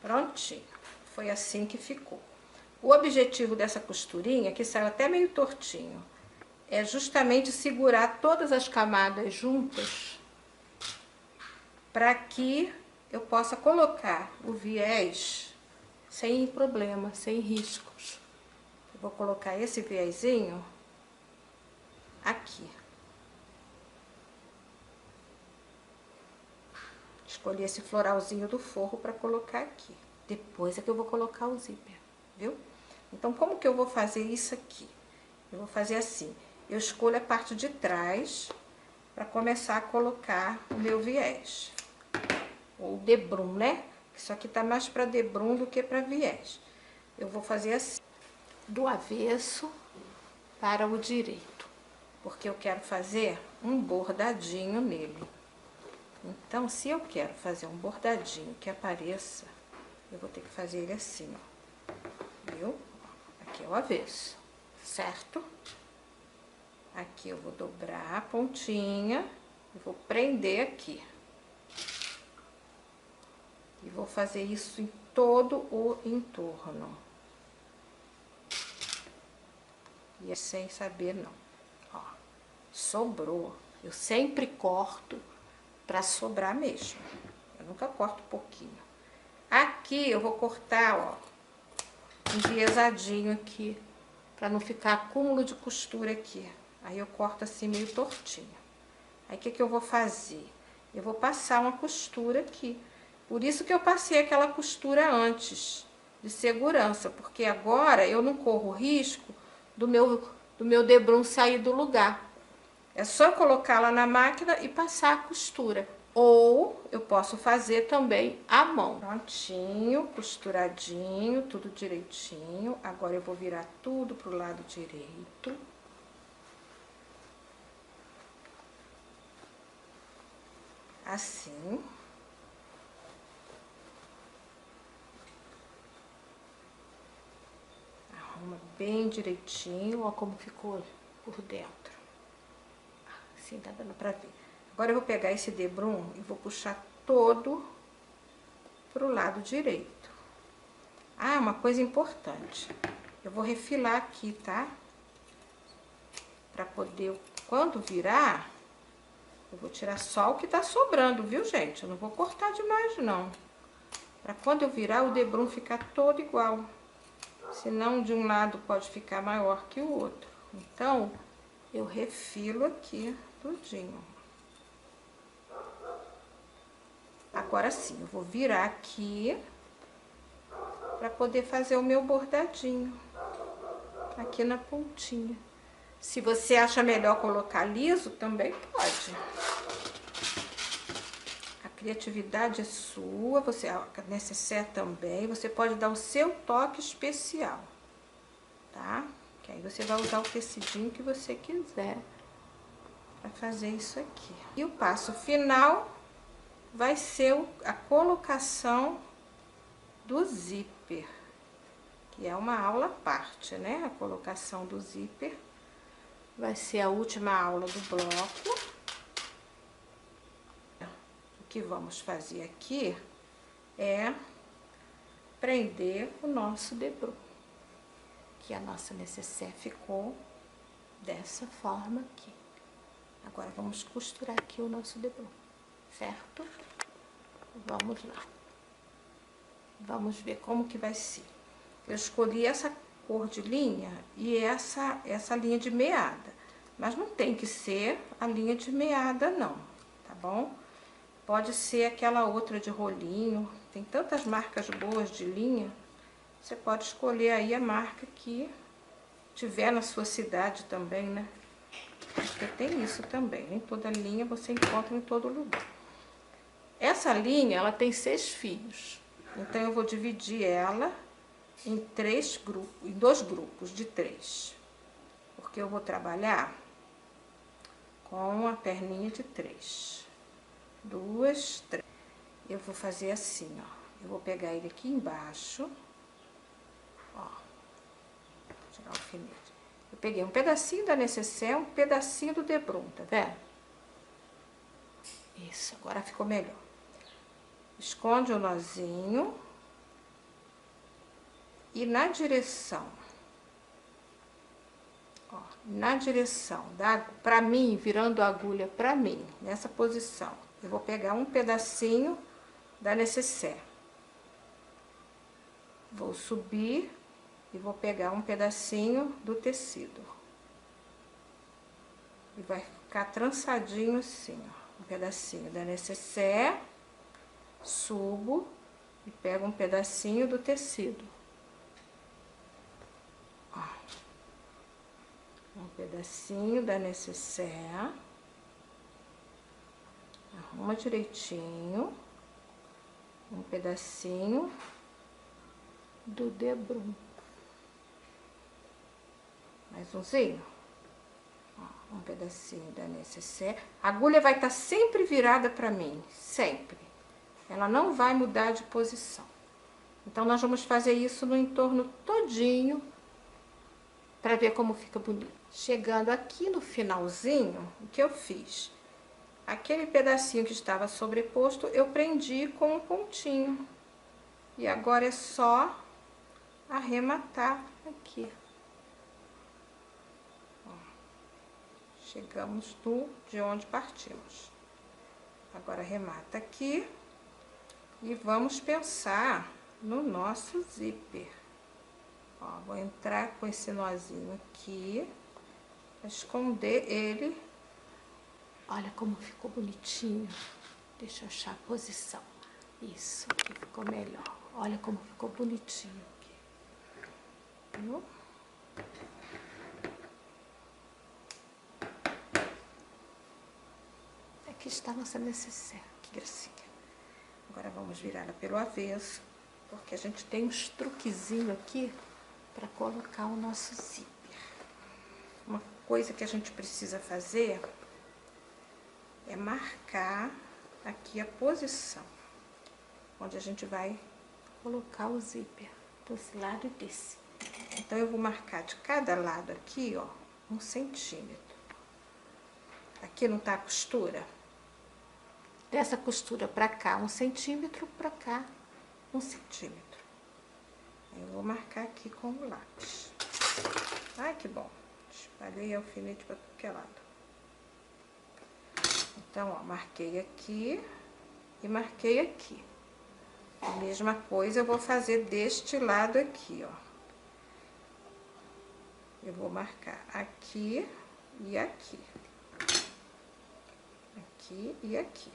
Prontinho. Foi assim que ficou. O objetivo dessa costurinha, que saiu até meio tortinho, é justamente segurar todas as camadas juntas para que eu possa colocar o viés sem problema, sem riscos. Eu vou colocar esse viezinho aqui. Escolhi esse floralzinho do forro para colocar aqui. Depois é que eu vou colocar o zíper, viu? Então, como que eu vou fazer isso aqui? Eu vou fazer assim, eu escolho a parte de trás para começar a colocar o meu viés. Ou debrum, né? Isso aqui tá mais para debrum do que para viés. Eu vou fazer assim, do avesso para o direito, porque eu quero fazer um bordadinho nele. Então, se eu quero fazer um bordadinho que apareça, eu vou ter que fazer ele assim, ó. Viu? Aqui é o avesso, certo? Aqui eu vou dobrar a pontinha e vou prender aqui. E vou fazer isso em todo o entorno. E é sem saber não. Ó, sobrou. Eu sempre corto pra sobrar mesmo. Eu nunca corto pouquinho. Aqui eu vou cortar, ó, enviesadinho aqui, pra não ficar acúmulo de costura aqui. Aí eu corto assim meio tortinho. Aí o que que eu vou fazer? Eu vou passar uma costura aqui. Por isso que eu passei aquela costura antes, de segurança, porque agora eu não corro risco do meu debrum sair do lugar. É só colocar lá na máquina e passar a costura. Ou eu posso fazer também à mão. Prontinho, costuradinho, tudo direitinho. Agora eu vou virar tudo pro lado direito. Assim. Arruma bem direitinho, ó como ficou por dentro. Assim tá dando pra ver. Agora eu vou pegar esse debrum e vou puxar todo pro lado direito. Ah, uma coisa importante. Eu vou refilar aqui, tá? Pra poder, quando virar, eu vou tirar só o que tá sobrando, viu, gente? Eu não vou cortar demais, não. Pra quando eu virar, o debrum ficar todo igual. Senão, de um lado pode ficar maior que o outro. Então, eu refilo aqui tudinho. Agora sim, eu vou virar aqui para poder fazer o meu bordadinho aqui na pontinha. Se você acha melhor colocar liso, também pode. A criatividade é sua, você necessaire também, você pode dar o seu toque especial, tá? Que aí você vai usar o tecidinho que você quiser para fazer isso aqui. E o passo final vai ser a colocação do zíper, que é uma aula à parte, né? A colocação do zíper vai ser a última aula do bloco. O que vamos fazer aqui é prender o nosso debrum, que a nossa necessaire ficou dessa forma aqui. Agora vamos costurar aqui o nosso debrum, certo? Vamos lá. Vamos ver como que vai ser. Eu escolhi essa cor de linha e essa linha de meada. Mas não tem que ser a linha de meada, não, tá bom? Pode ser aquela outra de rolinho. Tem tantas marcas boas de linha. Você pode escolher aí a marca que tiver na sua cidade também, né? Porque tem isso também. Nem toda linha você encontra em todo lugar. Essa linha, ela tem 6 fios. Então, eu vou dividir ela em 2 grupos de 3. Porque eu vou trabalhar com a perninha de 3. 2, 3. Eu vou fazer assim, ó. Eu vou pegar ele aqui embaixo. Ó. Vou tirar o alfinete. Eu peguei um pedacinho da necessaire, um pedacinho do debrum, tá vendo? Isso, agora ficou melhor. Esconde o nozinho e na direção, ó, na direção pra mim, virando a agulha pra mim, nessa posição, eu vou pegar um pedacinho da necessaire. Vou subir e vou pegar um pedacinho do tecido. E vai ficar trançadinho assim, ó, um pedacinho da necessaire, subo e pego um pedacinho do tecido. Ó, um pedacinho da necessaire, arruma direitinho, um pedacinho do debrum. Mais umzinho. Ó, um pedacinho da necessaire. A agulha vai estar sempre virada para mim, sempre. Ela não vai mudar de posição. Então, nós vamos fazer isso no entorno todinho, para ver como fica bonito. Chegando aqui no finalzinho, o que eu fiz? Aquele pedacinho que estava sobreposto, eu prendi com um pontinho. E agora é só arrematar aqui. Ó, chegamos de onde partimos. Agora arremata aqui e vamos pensar no nosso zíper. Ó, vou entrar com esse nozinho aqui, pra esconder ele. Olha como ficou bonitinho. Deixa eu achar a posição. Isso, aqui ficou melhor. Olha como ficou bonitinho aqui. Viu? Aqui está a nossa necessaire. Que gracinha. Agora vamos virar ela pelo avesso, porque a gente tem uns truquezinhos aqui para colocar o nosso zíper. Uma coisa que a gente precisa fazer é marcar aqui a posição onde a gente vai colocar o zíper, desse lado e desse. Então, eu vou marcar de cada lado aqui, ó, 1 centímetro. Aqui não tá a costura? Dessa costura pra cá, 1 centímetro, pra cá, 1 centímetro. Eu vou marcar aqui com o lápis. Ai, que bom! Espalhei alfinete pra tudo que é lado. Então, ó, marquei aqui e marquei aqui. A mesma coisa eu vou fazer deste lado aqui, ó. Eu vou marcar aqui e aqui. Aqui e aqui.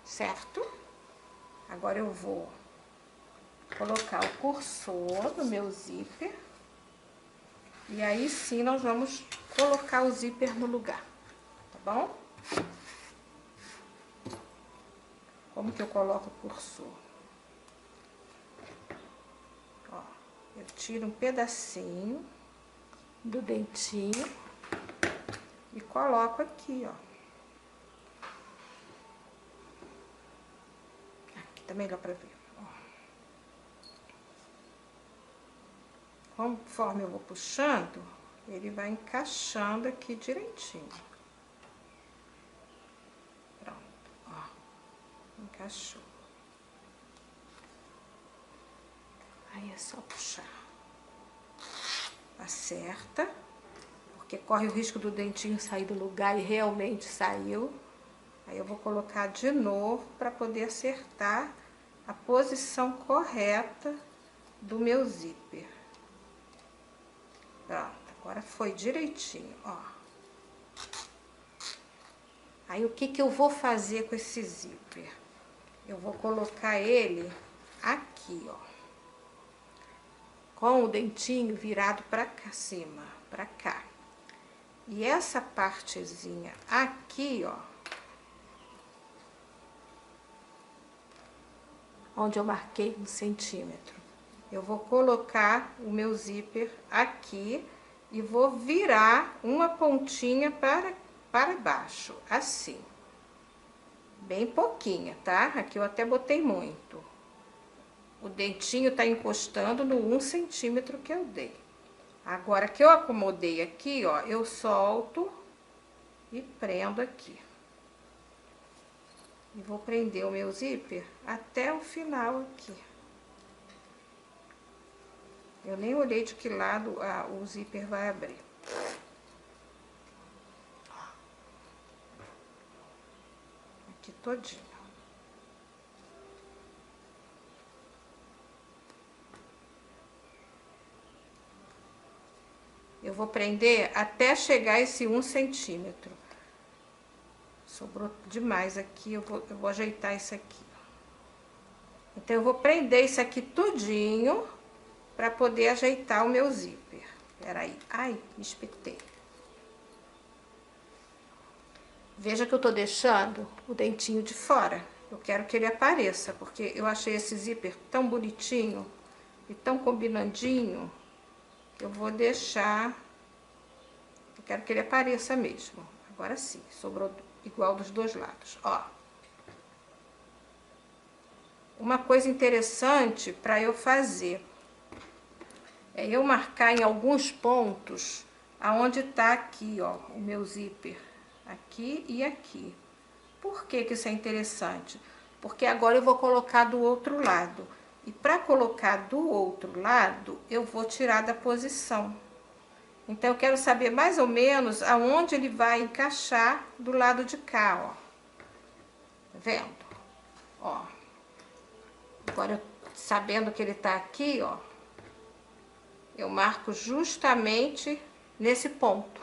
Certo? Agora eu vou colocar o cursor no meu zíper. E aí sim nós vamos colocar o zíper no lugar. Tá bom? Como que eu coloco o cursor? Ó, eu tiro um pedacinho do dentinho e coloco aqui, ó. Aqui tá melhor pra ver, ó. Conforme eu vou puxando, ele vai encaixando aqui direitinho. Pronto, ó. Encaixou. Aí é só puxar. Acerta, porque corre o risco do dentinho sair do lugar e realmente saiu. Aí eu vou colocar de novo para poder acertar a posição correta do meu zíper. Pronto, agora foi direitinho, ó. Aí o que eu vou fazer com esse zíper? Eu vou colocar ele aqui, ó. Com o dentinho virado para cima, para cá. E essa partezinha aqui, ó, onde eu marquei 1 centímetro, eu vou colocar o meu zíper aqui e vou virar uma pontinha para baixo, assim. Bem pouquinha, tá? Aqui eu até botei muito. O dentinho tá encostando no 1 centímetro que eu dei. Agora que eu acomodei aqui, ó, eu solto e prendo aqui. E vou prender o meu zíper até o final aqui. Eu nem olhei de que lado o zíper vai abrir. Aqui todinho. Eu vou prender até chegar esse 1 centímetro. Sobrou demais aqui, eu vou ajeitar isso aqui. Então, eu vou prender isso aqui tudinho para poder ajeitar o meu zíper. Peraí. Ai, me espetei. Veja que eu tô deixando o dentinho de fora. Eu quero que ele apareça, porque eu achei esse zíper tão bonitinho e tão combinandinho, que eu vou deixar... Eu quero que ele apareça mesmo. Agora sim, sobrou igual dos dois lados, ó. Uma coisa interessante para eu fazer é eu marcar em alguns pontos aonde tá aqui, ó, o meu zíper. Aqui e aqui. Por que que isso é interessante? Porque agora eu vou colocar do outro lado. E para colocar do outro lado, eu vou tirar da posição. Então, eu quero saber mais ou menos aonde ele vai encaixar do lado de cá, ó. Tá vendo? Ó. Agora, sabendo que ele tá aqui, ó, eu marco justamente nesse ponto.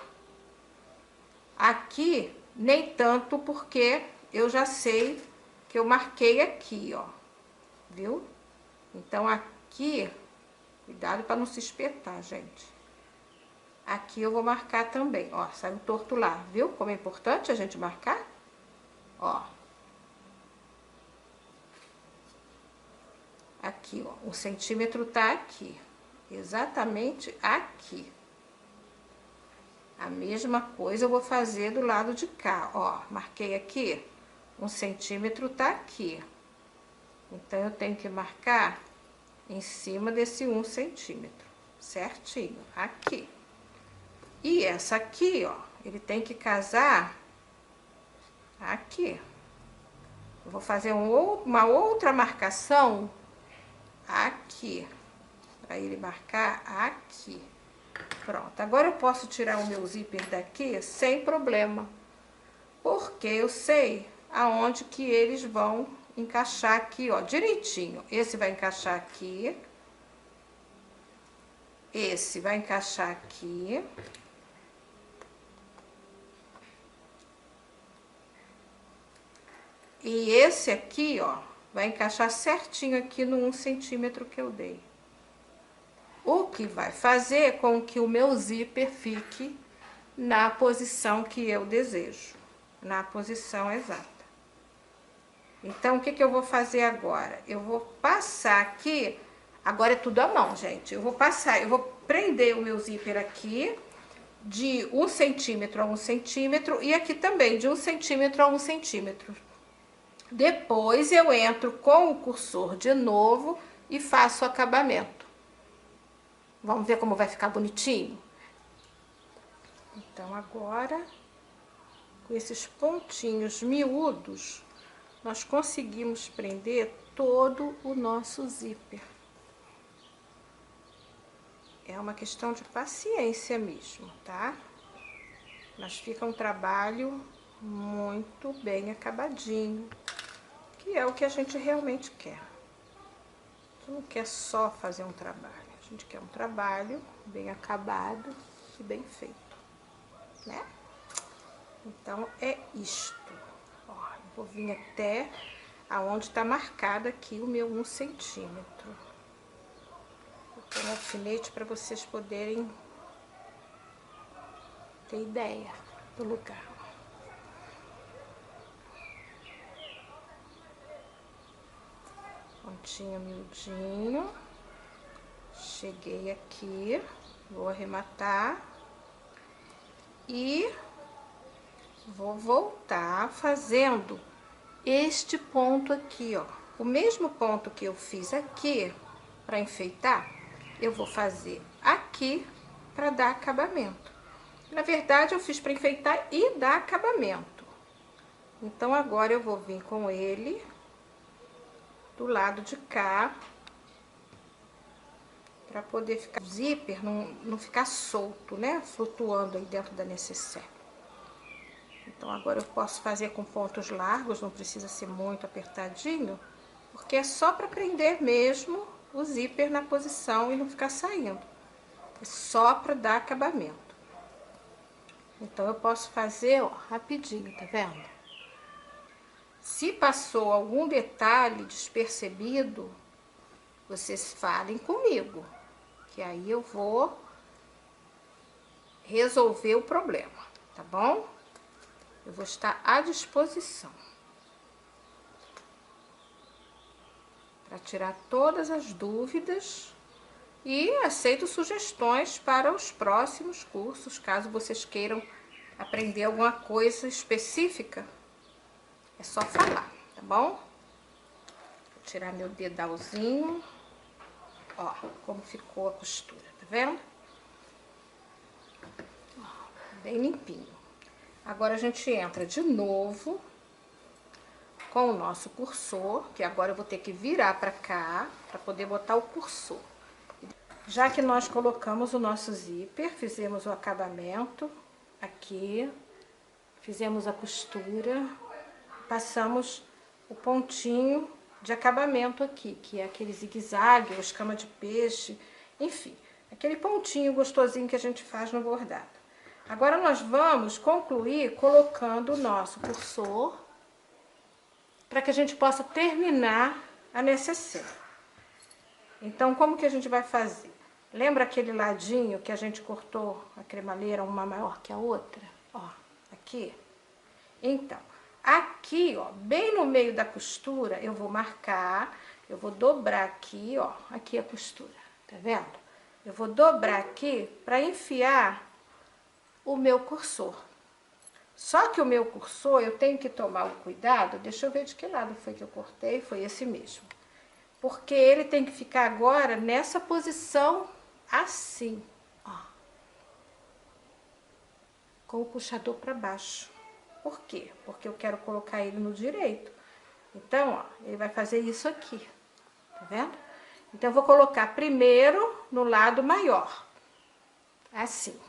Aqui, nem tanto, porque eu já sei que eu marquei aqui, ó. Viu? Então, aqui, cuidado para não se espetar, gente. Aqui eu vou marcar também, ó, saiu torto lá, viu? Como é importante a gente marcar? Ó. Aqui, ó, o centímetro tá aqui, exatamente aqui. A mesma coisa eu vou fazer do lado de cá, ó, marquei aqui, 1 centímetro tá aqui. Então, eu tenho que marcar em cima desse 1 centímetro, certinho, aqui. E essa aqui, ó, ele tem que casar aqui. Eu vou fazer uma outra marcação aqui, para ele marcar aqui. Pronto, agora eu posso tirar o meu zíper daqui sem problema, porque eu sei aonde que eles vão encaixar aqui, ó, direitinho. Esse vai encaixar aqui, esse vai encaixar aqui. E esse aqui, ó, vai encaixar certinho aqui no 1 centímetro que eu dei. O que vai fazer com que o meu zíper fique na posição que eu desejo, na posição exata. Então, o que que eu vou fazer agora? Eu vou passar aqui, agora é tudo à mão, gente. Eu vou passar, eu vou prender o meu zíper aqui, de 1 centímetro a 1 centímetro, e aqui também, de 1 centímetro a 1 centímetro. Depois, eu entro com o cursor de novo e faço o acabamento. Vamos ver como vai ficar bonitinho? Então, agora, com esses pontinhos miúdos, nós conseguimos prender todo o nosso zíper. É uma questão de paciência mesmo, tá? Mas fica um trabalho muito bem acabadinho, que é o que a gente realmente quer. A gente não quer só fazer um trabalho, a gente quer um trabalho bem acabado e bem feito, né? Então, é isto. Ó, eu vou vir até aonde tá marcado aqui o meu 1 centímetro. Vou pôr um alfinete para vocês poderem ter ideia do lugar. Pontinho miudinho. Cheguei aqui, vou arrematar e vou voltar fazendo este ponto aqui, ó. O mesmo ponto que eu fiz aqui para enfeitar, eu vou fazer aqui para dar acabamento. Na verdade, eu fiz para enfeitar e dar acabamento. Então, agora eu vou vir com ele do lado de cá para poder ficar o zíper não ficar solto, né? Flutuando aí dentro da necessaire. Então agora eu posso fazer com pontos largos, não precisa ser muito apertadinho, porque é só para prender mesmo o zíper na posição e não ficar saindo. É só para dar acabamento. Então eu posso fazer, ó, rapidinho, tá vendo? Se passou algum detalhe despercebido, vocês falem comigo, que aí eu vou resolver o problema, tá bom? Eu vou estar à disposição para tirar todas as dúvidas e aceito sugestões para os próximos cursos, caso vocês queiram aprender alguma coisa específica. É só falar, tá bom? Vou tirar meu dedalzinho. Ó, como ficou a costura, tá vendo? Bem limpinho. Agora a gente entra de novo com o nosso cursor, que agora eu vou ter que virar pra cá, pra poder botar o cursor. Já que nós colocamos o nosso zíper, fizemos o acabamento aqui, fizemos a costura, passamos o pontinho de acabamento aqui, que é aquele zigue-zague, ou escama de peixe, enfim, aquele pontinho gostosinho que a gente faz no bordado. Agora nós vamos concluir colocando o nosso cursor para que a gente possa terminar a necessaire. Então, como que a gente vai fazer? Lembra aquele ladinho que a gente cortou a cremaleira, uma maior que a outra? Ó, aqui. Então, aqui, ó, bem no meio da costura, eu vou marcar, eu vou dobrar aqui, ó, aqui a costura, tá vendo? Eu vou dobrar aqui para enfiar o meu cursor. Só que o meu cursor, eu tenho que tomar o cuidado, deixa eu ver de que lado foi que eu cortei, foi esse mesmo. Porque ele tem que ficar agora nessa posição assim, ó. Com o puxador para baixo. Por quê? Porque eu quero colocar ele no direito. Então, ó, ele vai fazer isso aqui, tá vendo? Então, eu vou colocar primeiro no lado maior, assim.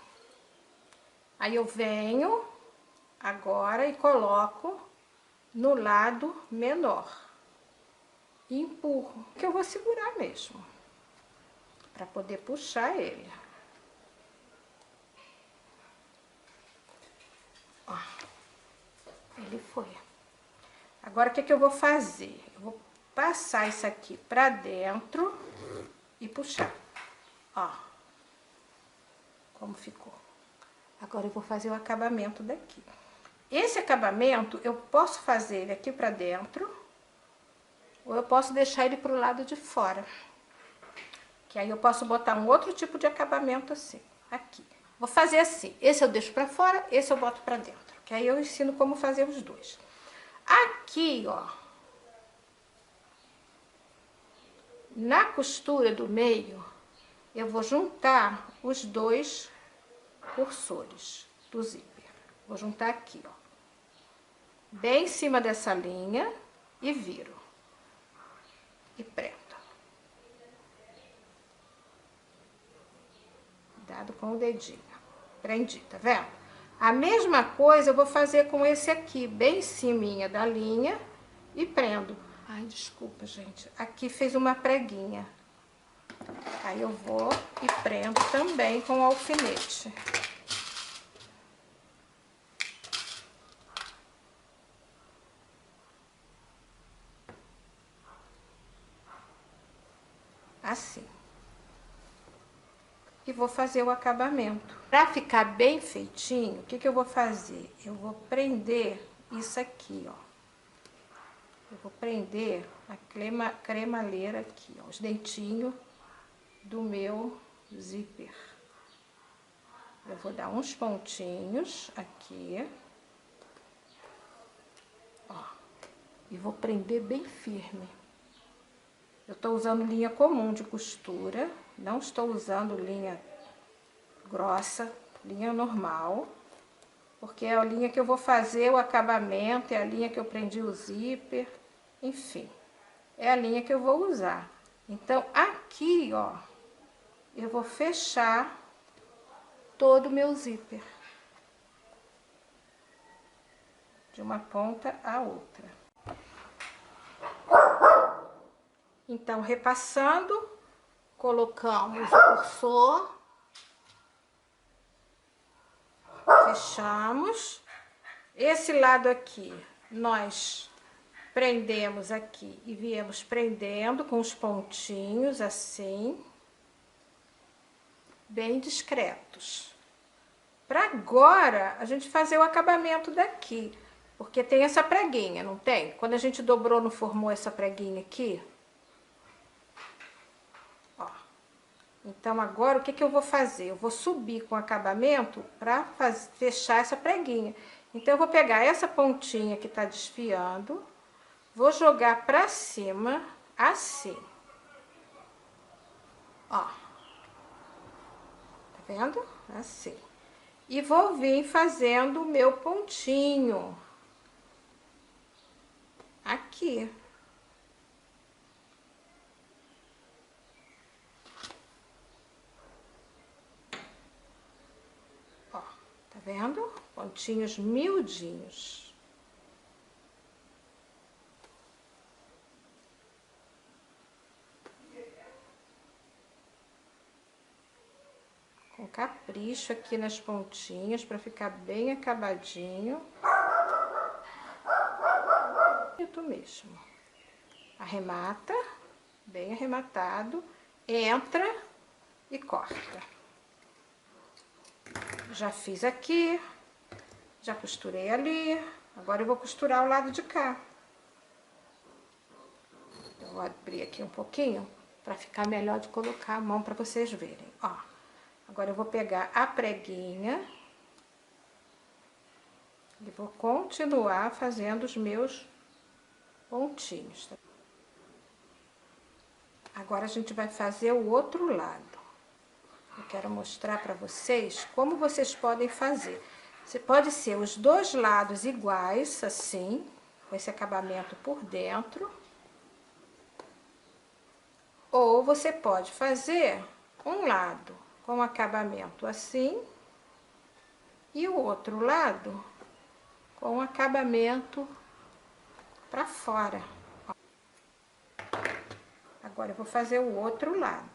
Aí eu venho agora e coloco no lado menor. E empurro, que eu vou segurar mesmo, para poder puxar ele. Ó, ele foi. Agora, o que que eu vou fazer? Eu vou passar isso aqui pra dentro e puxar. Ó, como ficou. Agora, eu vou fazer o acabamento daqui. Esse acabamento, eu posso fazer ele aqui pra dentro, ou eu posso deixar ele pro lado de fora. Que aí eu posso botar um outro tipo de acabamento assim, aqui. Vou fazer assim, esse eu deixo pra fora, esse eu boto pra dentro. Que aí eu ensino como fazer os dois. Aqui, ó, na costura do meio, eu vou juntar os dois cursores do zíper. Vou juntar aqui, ó, bem em cima dessa linha e viro. E prendo. Cuidado com o dedinho. Prendi, tá vendo? A mesma coisa eu vou fazer com esse aqui, bem em cima da linha e prendo. Ai, desculpa, gente. Aqui fez uma preguinha. Aí eu vou e prendo também com o alfinete. Assim. E vou fazer o acabamento. Pra ficar bem feitinho, o que que eu vou fazer? Eu vou prender isso aqui, ó. Eu vou prender a cremaleira aqui, ó, os dentinhos do meu zíper. Eu vou dar uns pontinhos aqui, ó, e vou prender bem firme. Eu tô usando linha comum de costura, não estou usando linha grossa, linha normal, porque é a linha que eu vou fazer o acabamento, é a linha que eu prendi o zíper, enfim, é a linha que eu vou usar. Então, aqui, ó, eu vou fechar todo o meu zíper, de uma ponta a outra. Então, repassando, colocamos o cursor, fechamos. Esse lado aqui, nós prendemos aqui e viemos prendendo com os pontinhos assim, bem discretos. Para agora, a gente fazer o acabamento daqui, porque tem essa preguinha, não tem? Quando a gente dobrou, não formou essa preguinha aqui? Ó. Então, agora, o que que eu vou fazer? Eu vou subir com o acabamento para fechar essa preguinha. Então, eu vou pegar essa pontinha que tá desfiando, vou jogar pra cima, assim. Ó. Tá vendo? Assim. E vou vir fazendo o meu pontinho. Aqui. Ó, tá vendo? Pontinhos miudinhos. Com capricho aqui nas pontinhas, para ficar bem acabadinho. Bonito mesmo. Arremata, bem arrematado, entra e corta. Já fiz aqui, já costurei ali, agora eu vou costurar o lado de cá. Eu vou abrir aqui um pouquinho, para ficar melhor de colocar a mão para vocês verem, ó. Agora eu vou pegar a preguinha e vou continuar fazendo os meus pontinhos. Tá? Agora a gente vai fazer o outro lado. Eu quero mostrar para vocês como vocês podem fazer. Você pode ser os dois lados iguais, assim, com esse acabamento por dentro. Ou você pode fazer um lado com acabamento assim e o outro lado com acabamento para fora. Agora eu vou fazer o outro lado.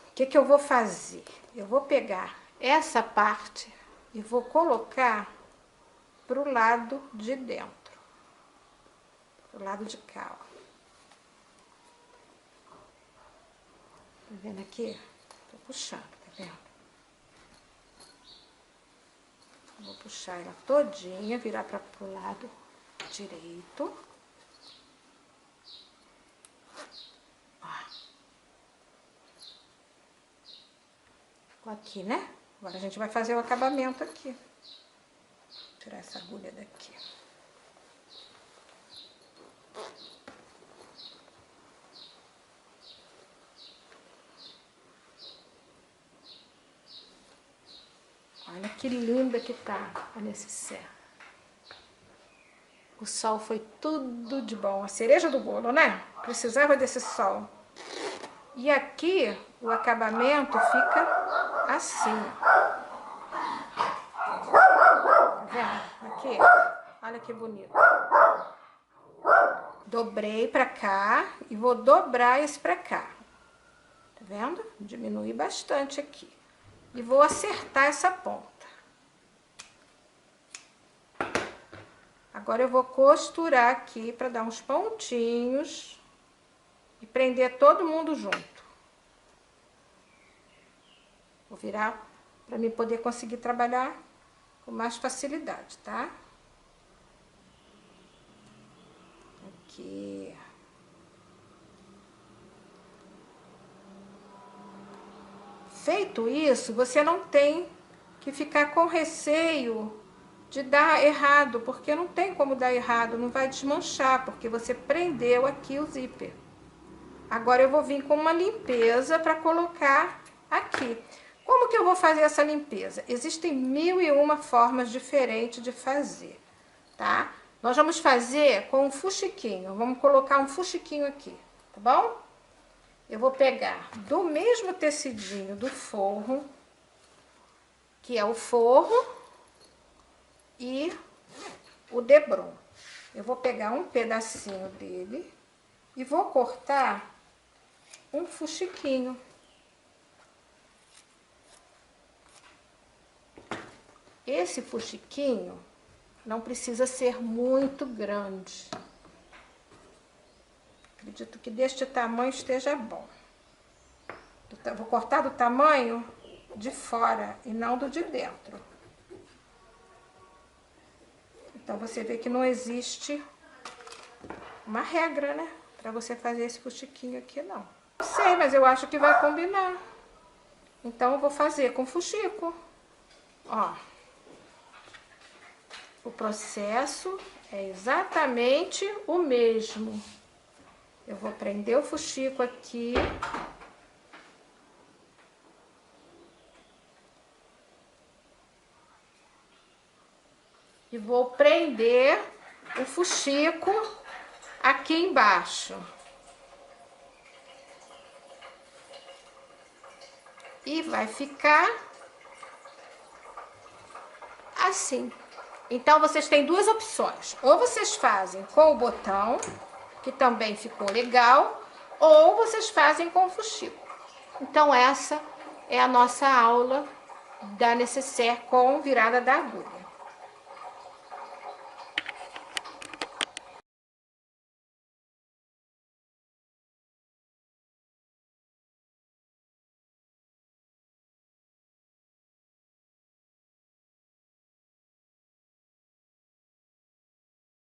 O que que eu vou fazer? Eu vou pegar essa parte e vou colocar pro lado de dentro, pro lado de cá, ó. Tá vendo aqui? Tô puxando, tá vendo? Vou puxar ela todinha, virar pro lado direito. Ó. Ficou aqui, né? Agora a gente vai fazer o acabamento aqui. Vou tirar essa agulha daqui. Olha que linda que tá a necessaire. O sol foi tudo de bom. A cereja do bolo, né? Precisava desse sol. E aqui o acabamento fica assim. Tá vendo? Aqui, olha que bonito. Dobrei pra cá e vou dobrar esse pra cá. Tá vendo? Diminui bastante aqui. E vou acertar essa ponta. Agora eu vou costurar aqui para dar uns pontinhos e prender todo mundo junto. Vou virar para mim poder conseguir trabalhar com mais facilidade, tá? Aqui. Feito isso, você não tem que ficar com receio de dar errado, porque não tem como dar errado, não vai desmanchar, porque você prendeu aqui o zíper. Agora eu vou vir com uma limpeza para colocar aqui. Como que eu vou fazer essa limpeza? Existem 1001 formas diferentes de fazer, tá? Nós vamos fazer com um fuxiquinho, vamos colocar um fuxiquinho aqui, tá bom? eu vou pegar do mesmo tecidinho do forro, que é o forro e o debron. Eu vou pegar um pedacinho dele e vou cortar um fuxiquinho. Esse fuxiquinho não precisa ser muito grande. Acredito que deste tamanho esteja bom. Vou cortar do tamanho de fora e não do de dentro. Então, você vê que não existe uma regra, né? Pra você fazer esse fuxiquinho aqui, não. Não sei, mas eu acho que vai combinar. Então, eu vou fazer com fuxico. Ó. O processo é exatamente o mesmo. Eu vou prender o fuxico aqui. E vou prender o fuxico aqui embaixo. E vai ficar assim. Então, vocês têm duas opções. Ou vocês fazem com o botão, que também ficou legal, ou vocês fazem com o fuxico. Então, essa é a nossa aula da necessaire com virada da agulha.